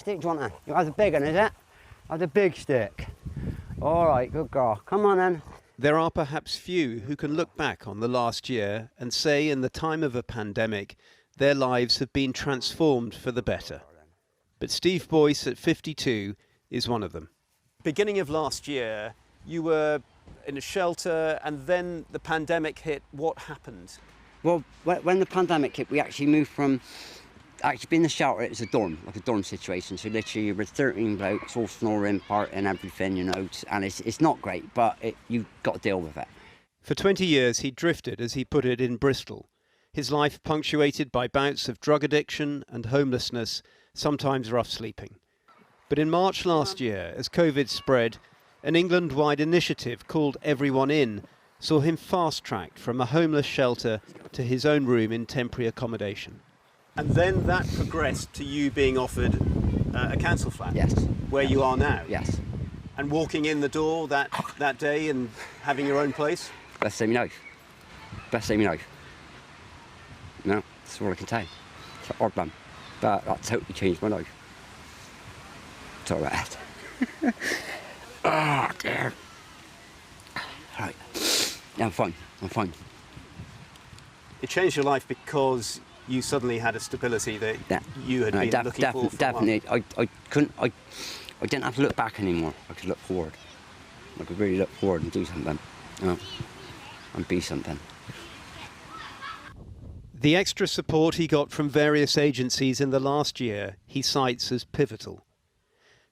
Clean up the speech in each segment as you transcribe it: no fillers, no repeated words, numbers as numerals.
stick do you want then? You have the big one, is it? Have the big stick. All right, good girl. Come on then. There are perhaps few who can look back on the last year and say in the time of a pandemic, their lives have been transformed for the better. But Steve Boyce at 52 is one of them. Beginning of last year, you were in a shelter and then the pandemic hit. What happened? Well, when the pandemic hit, we actually moved from actually being in the shelter. It was a dorm, like a dorm situation. So literally, you were 13 blokes, all snoring, partying, everything, you know. And it's not great, but you've got to deal with it. For 20 years, he drifted, as he put it, in Bristol. His life punctuated by bouts of drug addiction and homelessness, sometimes rough sleeping. But in March last year, as COVID spread, an England-wide initiative called Everyone In saw him fast-tracked from a homeless shelter to his own room in temporary accommodation. And then that progressed to you being offered a council flat. Yes. Where you are now. Yes. And walking in the door that day and having your own place. Best day of my life. Best day of my life. No, that's all I can say. It's an odd one, but that totally changed my life. It's all right. Oh dear. Right. Yeah, I'm fine. I'm fine. It changed your life because you suddenly had a stability that you had been looking for. Definitely. I didn't have to look back anymore. I could look forward. I could really look forward and do something. You know, and be something. The extra support he got from various agencies in the last year he cites as pivotal.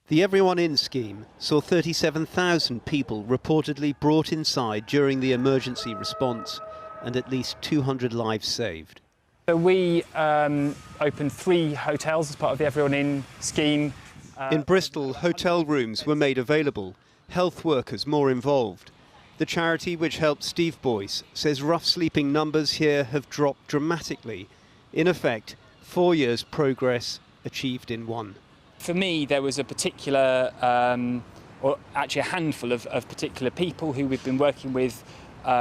The Everyone In scheme saw 37,000 people reportedly brought inside during the emergency response and at least 200 lives saved. So we opened 3 hotels as part of the Everyone In scheme. In Bristol, hotel rooms were made available, health workers more involved. The charity which helped Steve Boyce says rough sleeping numbers here have dropped dramatically. In effect, 4 years' progress achieved in 1. For me, there was a particular, or actually a handful of particular people who we've been working with,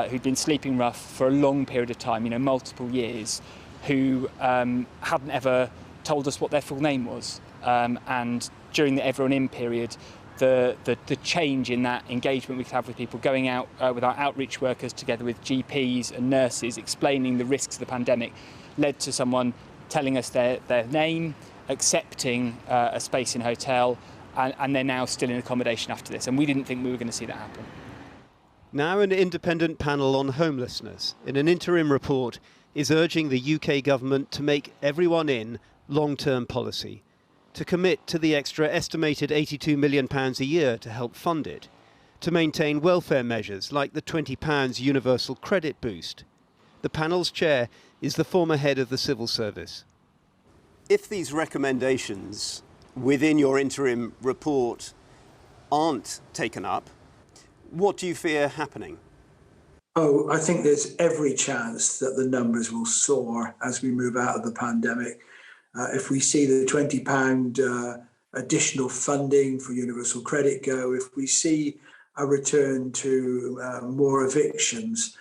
who'd been sleeping rough for a long period of time, you know, multiple years, who hadn't ever told us what their full name was. And during the Everyone In period, the change in that engagement we could have with people, going out with our outreach workers together with GPs and nurses, explaining the risks of the pandemic, led to someone telling us their name, accepting a space in a hotel, and they're now still in accommodation after this. And we didn't think we were going to see that happen. Now an independent panel on homelessness, in an interim report, is urging the UK government to make Everyone In long-term policy, to commit to the extra estimated £82 million a year to help fund it, to maintain welfare measures like the £20 universal credit boost. The panel's chair is the former head of the civil service. If these recommendations within your interim report aren't taken up, what do you fear happening? Oh, I think there's every chance that the numbers will soar as we move out of the pandemic. If we see the £20 additional funding for universal credit go, if we see a return to more evictions,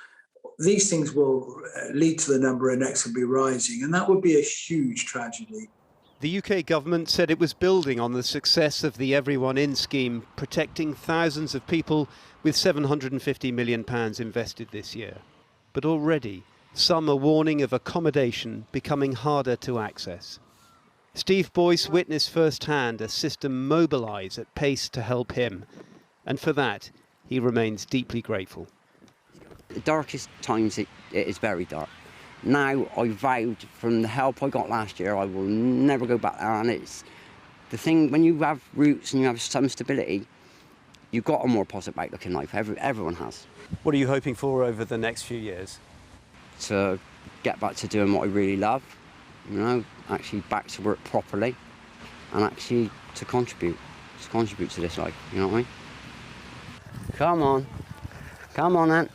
these things will lead to the number of necks will be rising, and that would be a huge tragedy. The UK government said it was building on the success of the Everyone In scheme, protecting thousands of people with £750 million invested this year. But already, some are warning of accommodation becoming harder to access. Steve Boyce witnessed firsthand a system mobilise at pace to help him, and for that, he remains deeply grateful. The darkest times, it is very dark. Now, I vowed from the help I got last year, I will never go back there. And it's the thing, when you have roots and you have some stability, you've got a more positive outlook in life. Everyone has. What are you hoping for over the next few years? To get back to doing what I really love, you know, actually back to work properly, and actually to contribute to this life, you know what I mean? Come on then.